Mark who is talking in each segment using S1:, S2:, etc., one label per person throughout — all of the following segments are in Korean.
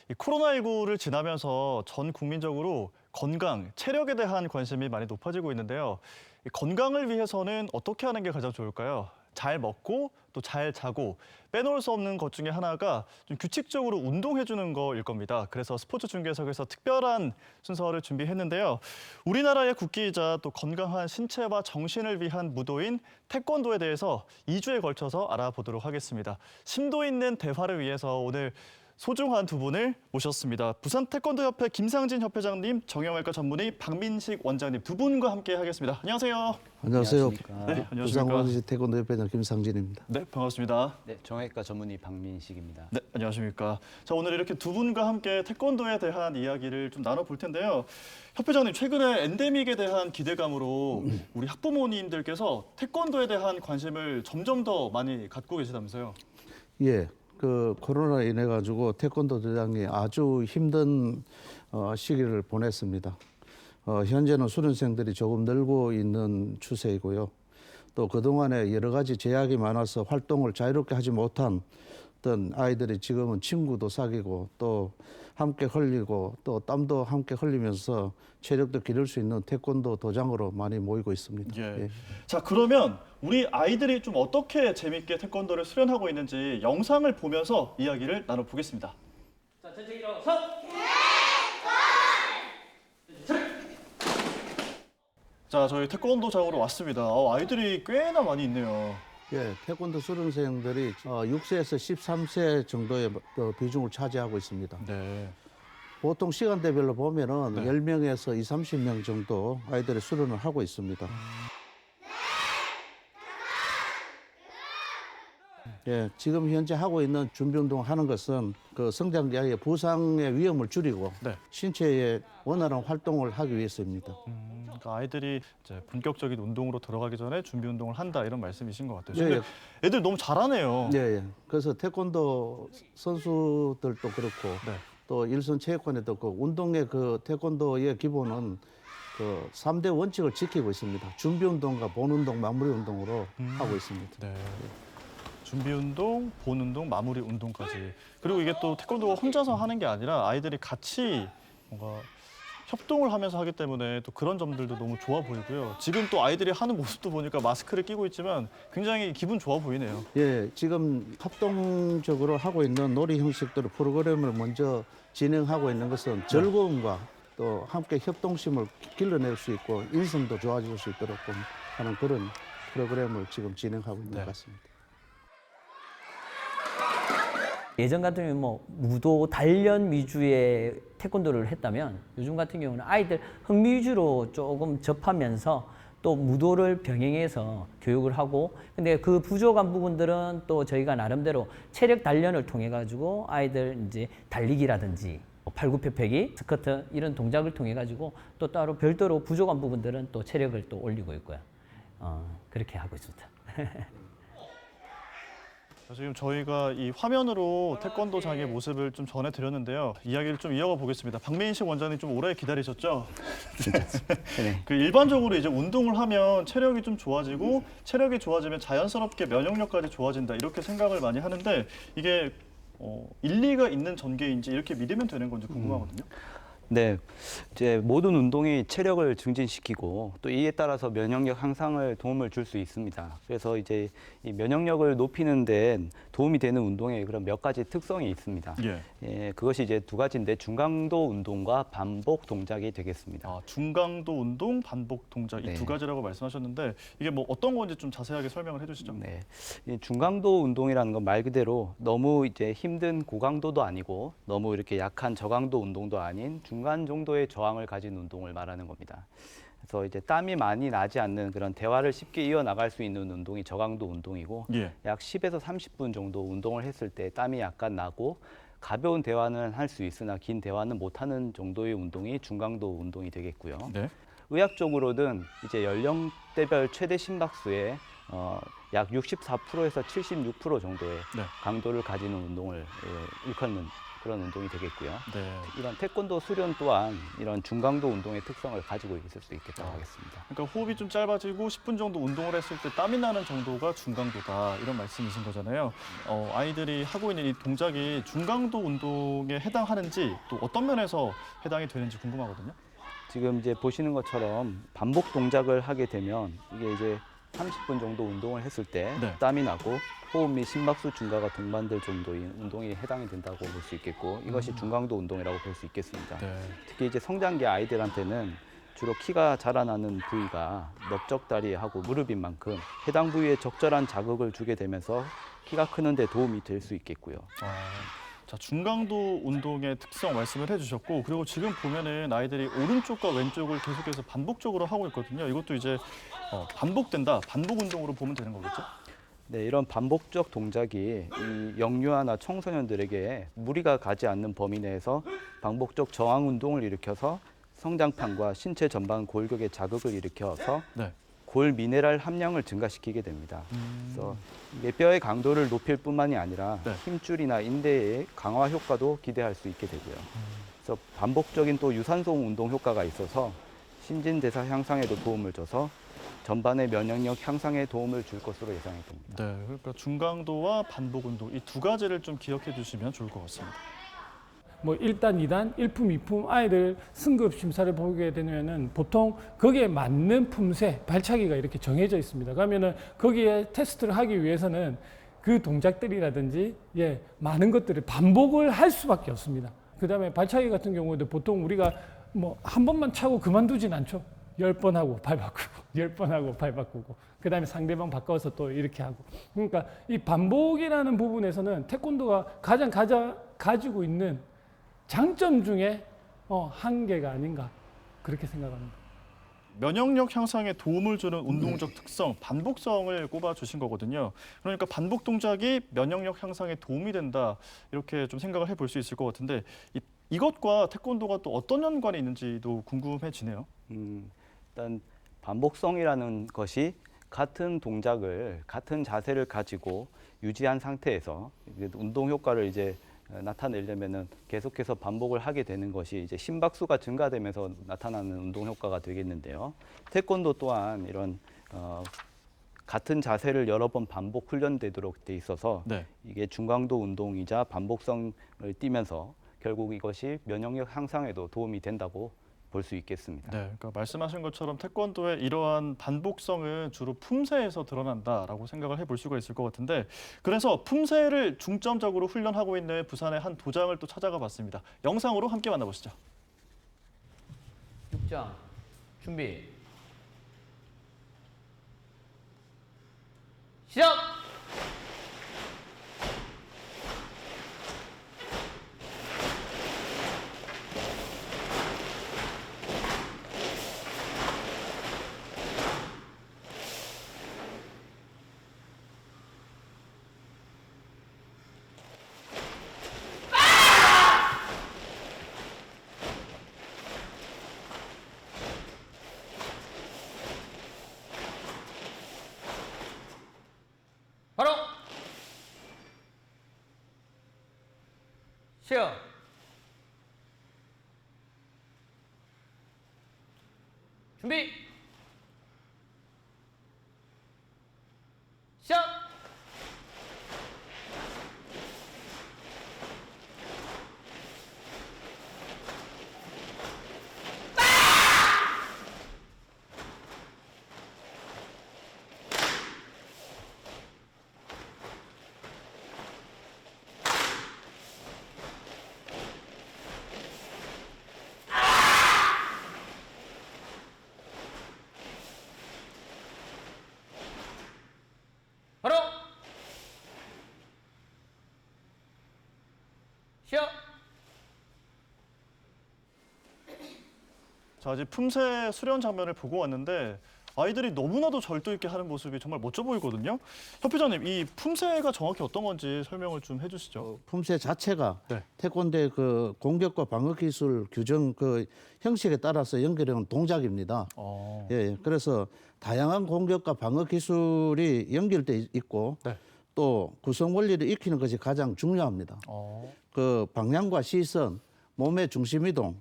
S1: 이 코로나19를 지나면서 전 국민적으로 건강, 체력에 대한 관심이 많이 높아지고 있는데요. 이 건강을 위해서는 어떻게 하는 게 가장 좋을까요? 잘 먹고 또 잘 자고 빼놓을 수 없는 것 중에 하나가 좀 규칙적으로 운동해주는 거일 겁니다. 그래서 스포츠 중계석에서 특별한 순서를 준비했는데요. 우리나라의 국기이자 또 건강한 신체와 정신을 위한 무도인 태권도에 대해서 2주에 걸쳐서 알아보도록 하겠습니다. 심도 있는 대화를 위해서 오늘 소중한 두 분을 모셨습니다. 부산 태권도협회 김상진 협회장님, 정형외과 전문의 박민식 원장님 두 분과 함께 하겠습니다. 안녕하세요.
S2: 안녕하세요.
S1: 네, 안녕하십니까.
S2: 부산광역시 태권도협회장 김상진입니다.
S1: 네, 반갑습니다.
S3: 네, 정형외과 전문의 박민식입니다.
S1: 네, 안녕하십니까. 자, 오늘 이렇게 두 분과 함께 태권도에 대한 이야기를 좀 나눠볼 텐데요. 협회장님, 최근에 엔데믹에 대한 기대감으로 우리 학부모님들께서 태권도에 대한 관심을 점점 더 많이 갖고 계시다면서요.
S2: 예, 그 코로나 인해 가지고 태권도 대장이 아주 힘든 시기를 보냈습니다. 현재는 수련생들이 조금 늘고 있는 추세이고요. 또 그동안에 여러 가지 제약이 많아서 활동을 자유롭게 하지 못한 어떤 아이들이 지금은 친구도 사귀고 또 함께 흘리고 또 땀도 함께 흘리면서 체력도 기를 수 있는 태권도 도장으로 많이 모이고 있습니다.
S1: 예.
S2: 예.
S1: 자, 그러면 우리 아이들이 좀 어떻게 재밌게 태권도를 수련하고 있는지 영상을 보면서 이야기를 나눠보겠습니다.
S4: 자, 전체 일어서.
S1: 자, 저희 태권도장으로 왔습니다. 아이들이 꽤나 많이 있네요.
S2: 예, 태권도 수련생들이 6세에서 13세 정도의 비중을 차지하고 있습니다.
S1: 네.
S2: 보통 시간대별로 보면은
S1: 네.
S2: 10명에서 20, 30명 정도 아이들이 수련을 하고 있습니다. 예, 지금 현재 하고 있는 준비 운동 하는 것은 그 성장기의 부상의 위험을 줄이고
S1: 네.
S2: 신체의 원활한 활동을 하기 위해서입니다.
S1: 그러니까 아이들이 이제 본격적인 운동으로 들어가기 전에 준비 운동을 한다 이런 말씀이신 것 같아요.
S2: 예,
S1: 근데 애들 너무 잘하네요.
S2: 예, 예. 그래서 태권도 선수들도 그렇고
S1: 네.
S2: 또 일선 체육관에도 그 운동의 그 태권도의 기본은 그 3대 원칙을 지키고 있습니다. 준비 운동과 본 운동, 마무리 운동으로 하고 있습니다.
S1: 네. 준비 운동, 본 운동, 마무리 운동까지. 그리고 이게 또 태권도가 혼자서 하는 게 아니라 아이들이 같이 뭔가 협동을 하면서 하기 때문에 또 그런 점들도 너무 좋아 보이고요. 지금 또 아이들이 하는 모습도 보니까 마스크를 끼고 있지만 굉장히 기분 좋아 보이네요.
S2: 예, 지금 합동적으로 하고 있는 놀이 형식들 프로그램을 먼저 진행하고 있는 것은 즐거움과 또 함께 협동심을 길러낼 수 있고 인성도 좋아질 수 있도록 하는 그런 프로그램을 지금 진행하고 있는 것 같습니다.
S4: 예전 같은 경우는 뭐 무도 단련 위주의 태권도를 했다면 요즘 같은 경우는 아이들 흥미 위주로 조금 접하면서 또 무도를 병행해서 교육을 하고, 근데 그 부족한 부분들은 또 저희가 나름대로 체력 단련을 통해 가지고 아이들 이제 달리기라든지 팔굽혀펴기, 스쿼트 이런 동작을 통해 가지고 또 따로 별도로 부족한 부분들은 또 체력을 또 올리고 있고요. 그렇게 하고 있습니다.
S1: 지금 저희가 이 화면으로 태권도장의 모습을 좀 전해드렸는데요. 이야기를 좀 이어가 보겠습니다. 박민식 원장님 좀 오래 기다리셨죠?
S3: 네.
S1: 그 일반적으로 이제 운동을 하면 체력이 좀 좋아지고 체력이 좋아지면 자연스럽게 면역력까지 좋아진다 이렇게 생각을 많이 하는데 이게 일리가 있는 전개인지 이렇게 믿으면 되는 건지 궁금하거든요.
S3: 네, 이제 모든 운동이 체력을 증진시키고 또 이에 따라서 면역력 향상을 도움을 줄 수 있습니다. 그래서 이제 이 면역력을 높이는 데 도움이 되는 운동에 그런 몇 가지 특성이 있습니다.
S1: 예.
S3: 그것이 이제 두 가지인데 중강도 운동과 반복 동작이 되겠습니다.
S1: 아, 중강도 운동, 반복 동작 이
S3: 네.
S1: 두 가지라고 말씀하셨는데 이게 뭐 어떤 건지 좀 자세하게 설명을 해주시죠.
S3: 네, 이 중강도 운동이라는 건 말 그대로 너무 이제 힘든 고강도도 아니고 너무 이렇게 약한 저강도 운동도 아닌 중간 정도의 저항을 가진 운동을 말하는 겁니다. 그래서 이제 땀이 많이 나지 않는 그런 대화를 쉽게 이어나갈 수 있는 운동이 저강도 운동이고
S1: 예.
S3: 약 10에서 30분 정도 운동을 했을 때 땀이 약간 나고 가벼운 대화는 할 수 있으나 긴 대화는 못하는 정도의 운동이 중강도 운동이 되겠고요.
S1: 네.
S3: 의학적으로는 이제 연령대별 최대 심박수의 약 64%에서 76% 정도의
S1: 네.
S3: 강도를 가지는 운동을 일컫는 그런 운동이 되겠고요.
S1: 네.
S3: 이런 태권도 수련 또한 이런 중강도 운동의 특성을 가지고 있을 수 있겠다고 하겠습니다.
S1: 그러니까 호흡이 좀 짧아지고 10분 정도 운동을 했을 때 땀이 나는 정도가 중강도다 이런 말씀이신 거잖아요. 아이들이 하고 있는 이 동작이 중강도 운동에 해당하는지 또 어떤 면에서 해당이 되는지 궁금하거든요.
S3: 지금 이제 보시는 것처럼 반복 동작을 하게 되면 이게 이제 30분 정도 운동을 했을 때
S1: 네.
S3: 땀이 나고 호흡 및 심박수 증가가 동반될 정도의 운동이 해당이 된다고 볼 수 있겠고 이것이 중강도 운동이라고 볼 수 있겠습니다.
S1: 네.
S3: 특히 이제 성장기 아이들한테는 주로 키가 자라나는 부위가 넓적다리하고 무릎인 만큼 해당 부위에 적절한 자극을 주게 되면서 키가 크는 데 도움이 될 수 있겠고요.
S1: 자, 중강도 운동의 특성 말씀을 해주셨고 그리고 지금 보면은 아이들이 오른쪽과 왼쪽을 계속해서 반복적으로 하고 있거든요. 이것도 이제 반복된다, 반복 운동으로 보면 되는 거겠죠?
S3: 네, 이런 반복적 동작이 이 영유아나 청소년들에게 무리가 가지 않는 범위 내에서 반복적 저항 운동을 일으켜서 성장판과 신체 전반 골격에 자극을 일으켜서
S1: 네.
S3: 골 미네랄 함량을 증가시키게 됩니다. 그래서 이게 뼈의 강도를 높일 뿐만이 아니라
S1: 네.
S3: 힘줄이나 인대의 강화 효과도 기대할 수 있게 되고요. 그래서 반복적인 또 유산소 운동 효과가 있어서 신진대사 향상에도 도움을 줘서 전반의 면역력 향상에 도움을 줄 것으로 예상이 됩니다.
S1: 네, 그러니까 중강도와 반복 운동 이 두 가지를 좀 기억해 주시면 좋을 것 같습니다.
S5: 뭐 1단, 2단, 1품, 2품 아이들 승급 심사를 보게 되면은 보통 거기에 맞는 품새, 발차기가 이렇게 정해져 있습니다. 그러면은 거기에 테스트를 하기 위해서는 그 동작들이라든지 많은 것들을 반복을 할 수밖에 없습니다. 그다음에 발차기 같은 경우에도 보통 우리가 뭐 한 번만 차고 그만두진 않죠. 10번 하고 발 바꾸고 10번 하고 발 바꾸고 그다음에 상대방 바꿔서 또 이렇게 하고 그러니까 이 반복이라는 부분에서는 태권도가 가장 가지고 있는 장점 중에 한계가 아닌가 그렇게 생각합니다.
S1: 면역력 향상에 도움을 주는 운동적 특성, 반복성을 꼽아 주신 거거든요. 그러니까 반복 동작이 면역력 향상에 도움이 된다 이렇게 좀 생각을 해볼 수 있을 것 같은데 이것과 태권도가 또 어떤 연관이 있는지도 궁금해지네요.
S3: 일단 반복성이라는 것이 같은 동작을 같은 자세를 가지고 유지한 상태에서 이제 운동 효과를 이제 나타내려면은 계속해서 반복을 하게 되는 것이 이제 심박수가 증가되면서 나타나는 운동 효과가 되겠는데요. 태권도 또한 이런 같은 자세를 여러 번 반복 훈련되도록 돼 있어서
S1: 네.
S3: 이게 중강도 운동이자 반복성을 띠면서 결국 이것이 면역력 향상에도 도움이 된다고 볼 수 있겠습니다.
S1: 네, 그러니까 말씀하신 것처럼 태권도의 이러한 반복성은 주로 품새에서 드러난다라고 생각을 해볼 수가 있을 것 같은데 그래서 품새를 중점적으로 훈련하고 있는 부산의 한 도장을 또 찾아가 봤습니다. 영상으로 함께 만나보시죠.
S4: 6장 준비 시작! 바로 시작 준비 시작 바로 시작
S1: 자, 이제 품새 수련 장면을 보고 왔는데 아이들이 너무나도 절도 있게 하는 모습이 정말 멋져 보이거든요. 협회장님, 이 품새가 정확히 어떤 건지 설명을 좀 해주시죠.
S2: 품새 자체가
S1: 네.
S2: 태권도의 그 공격과 방어 기술 규정 그 형식에 따라서 연결하는 동작입니다. 예, 그래서 다양한 공격과 방어 기술이 연결돼 있고
S1: 네.
S2: 또 구성 원리를 익히는 것이 가장 중요합니다. 그 방향과 시선, 몸의 중심 이동,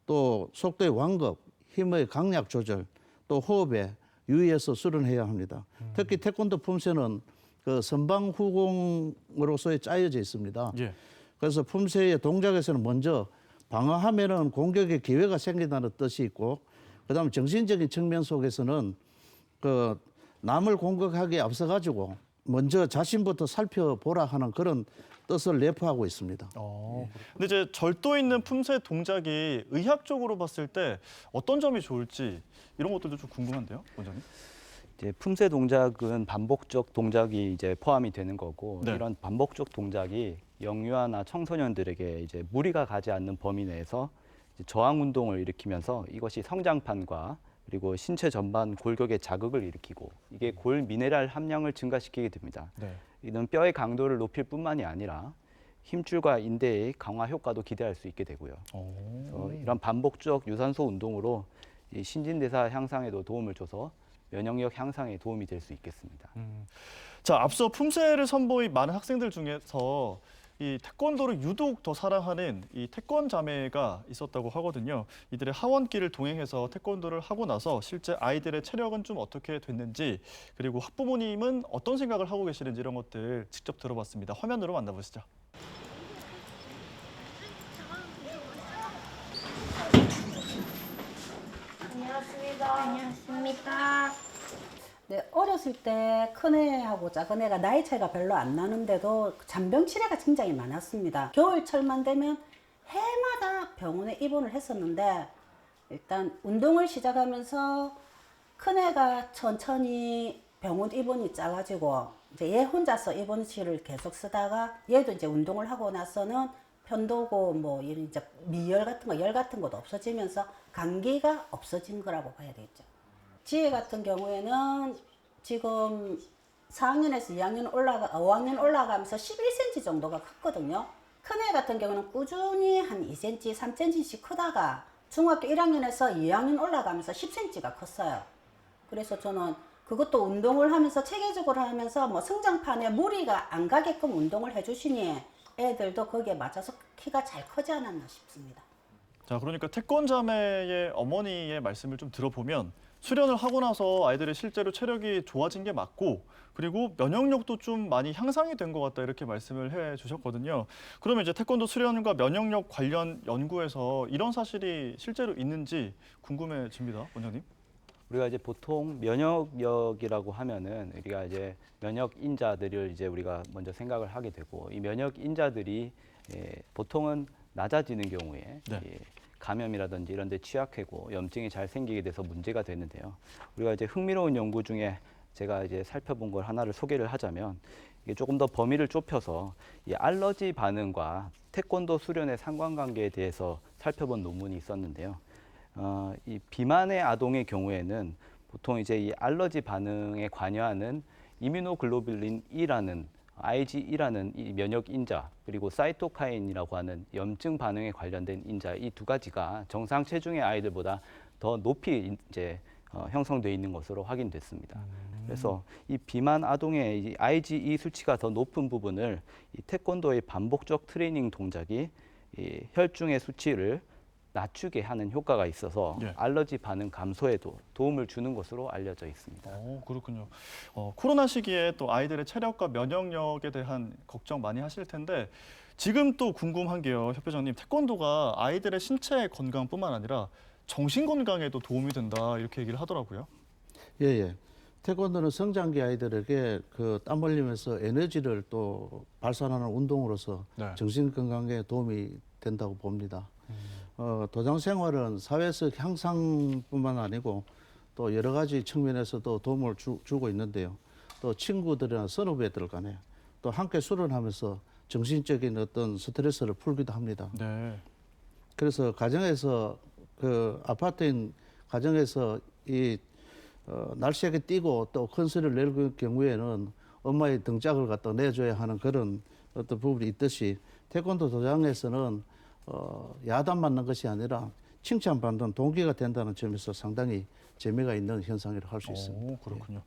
S2: 또 속도의 완급, 힘의 강약 조절, 또 호흡에 유의해서 수련해야 합니다. 특히 태권도 품새는 그 선방후공으로서의 짜여져 있습니다.
S1: 예.
S2: 그래서 품새의 동작에서는 먼저 방어하면은 공격의 기회가 생긴다는 뜻이 있고, 그다음에 정신적인 측면 속에서는 그 남을 공격하기에 앞서 가지고 먼저 자신부터 살펴보라 하는 그런 뜻을 내포하고 있습니다.
S1: 근데 이제 절도 있는 품새 동작이 의학적으로 봤을 때 어떤 점이 좋을지 이런 것들도 좀 궁금한데요, 원장님?
S3: 이제 품새 동작은 반복적 동작이 이제 포함이 되는 거고
S1: 네.
S3: 이런 반복적 동작이 영유아나 청소년들에게 이제 무리가 가지 않는 범위 내에서 이제 저항 운동을 일으키면서 이것이 성장판과 그리고 신체 전반 골격에 자극을 일으키고 이게 골 미네랄 함량을 증가시키게 됩니다.
S1: 네.
S3: 이는 뼈의 강도를 높일 뿐만이 아니라 힘줄과 인대의 강화 효과도 기대할 수 있게 되고요. 그래서 이런 반복적 유산소 운동으로 이 신진대사 향상에도 도움을 줘서 면역력 향상에 도움이 될 수 있겠습니다.
S1: 자, 앞서 품새를 선보인 많은 학생들 중에서 이 태권도를 유독 더 사랑하는 이 태권 자매가 있었다고 하거든요. 이들의 하원길을 동행해서 태권도를 하고 나서 실제 아이들의 체력은 좀 어떻게 됐는지, 그리고 학부모님은 어떤 생각을 하고 계시는지 이런 것들 직접 들어봤습니다. 화면으로 만나보시죠.
S6: 안녕하십니까. 네, 어렸을 때 큰애하고 작은애가 나이 차이가 별로 안 나는데도 잔병 치레가 굉장히 많았습니다. 겨울철만 되면 해마다 병원에 입원을 했었는데, 일단 운동을 시작하면서 큰애가 천천히 병원 입원이 짜가지고 이제 얘 혼자서 입원실을 계속 쓰다가 얘도 이제 운동을 하고 나서는 편도고 뭐 이런 이제 미열 같은 거, 열 같은 것도 없어지면서 감기가 없어진 거라고 봐야 되겠죠. 지혜 같은 경우에는 지금 4학년에서 5학년 올라가면서 11cm 정도가 컸거든요. 큰애 같은 경우는 꾸준히 한 2cm, 3cm씩 크다가 중학교 1학년에서 2학년 올라가면서 10cm가 컸어요. 그래서 저는 그것도 운동을 하면서 체계적으로 하면서 뭐 성장판에 무리가 안 가게끔 운동을 해주시니 애들도 거기에 맞춰서 키가 잘 크지 않았나 싶습니다.
S1: 자, 그러니까 태권 자매의 어머니의 말씀을 좀 들어보면 수련을 하고 나서 아이들이 실제로 체력이 좋아진 게 맞고, 그리고 면역력도 좀 많이 향상이 된 것 같다 이렇게 말씀을 해 주셨거든요. 그러면 이제 태권도 수련과 면역력 관련 연구에서 이런 사실이 실제로 있는지 궁금해집니다, 원장님.
S3: 우리가 이제 보통 면역력이라고 하면은 우리가 이제 면역인자들을 이제 우리가 먼저 생각을 하게 되고, 이 면역인자들이 보통은 낮아지는 경우에
S1: 네.
S3: 감염이라든지 이런 데 취약하고 염증이 잘 생기게 돼서 문제가 되는데요. 우리가 이제 흥미로운 연구 중에 제가 이제 살펴본 걸 하나를 소개를 하자면, 이게 조금 더 범위를 좁혀서 이 알러지 반응과 태권도 수련의 상관관계에 대해서 살펴본 논문이 있었는데요. 이 비만의 아동의 경우에는 보통 이제 이 알러지 반응에 관여하는 이뮤노글로불린 E라는 IgE라는 이 면역 인자, 그리고 사이토카인이라고 하는 염증 반응에 관련된 인자, 이 두 가지가 정상 체중의 아이들보다 더 높이 이제 형성되어 있는 것으로 확인됐습니다. 그래서 이 비만 아동의 이 IgE 수치가 더 높은 부분을 이 태권도의 반복적 트레이닝 동작이 이 혈중의 수치를 낮추게 하는 효과가 있어서
S1: 예.
S3: 알러지 반응 감소에도 도움을 주는 것으로 알려져 있습니다.
S1: 그렇군요. 코로나 시기에 또 아이들의 체력과 면역력에 대한 걱정 많이 하실 텐데, 지금 또 궁금한 게요, 협회장님, 태권도가 아이들의 신체 건강뿐만 아니라 정신 건강에도 도움이 된다 이렇게 얘기를 하더라고요.
S2: 예. 태권도는 성장기 아이들에게 그 땀 흘리면서 에너지를 또 발산하는 운동으로서
S1: 네.
S2: 정신 건강에 도움이 된다고 봅니다. 도장 생활은 사회적 향상뿐만 아니고 또 여러 가지 측면에서도 도움을 주고 있는데요. 또 친구들이나 선후배들 간에 또 함께 수련하면서 정신적인 어떤 스트레스를 풀기도 합니다.
S1: 네.
S2: 그래서 가정에서 그 아파트인 가정에서 이 날씨에 뛰고 또 큰 소리를 낼 경우에는 엄마의 등짝을 갖다 내줘야 하는 그런 어떤 부분이 있듯이 태권도 도장에서는 야단 맞는 것이 아니라 칭찬받는 동기가 된다는 점에서 상당히 재미가 있는 현상이라고 할 수 있습니다.
S1: 오, 그렇군요.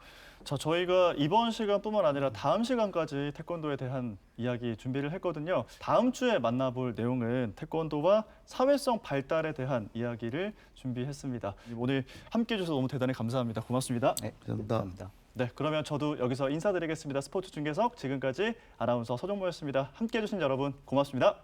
S1: 자, 저희가 이번 시간뿐만 아니라 다음 시간까지 태권도에 대한 이야기 준비를 했거든요. 다음 주에 만나볼 내용은 태권도와 사회성 발달에 대한 이야기를 준비했습니다. 오늘 함께해 주셔서 너무 대단히 감사합니다. 고맙습니다.
S3: 네,
S2: 감사합니다.
S3: 감사합니다.
S1: 네, 그러면 저도 여기서 인사드리겠습니다. 스포츠 중계석 지금까지 아나운서 서정모였습니다. 함께해 주신 여러분 고맙습니다.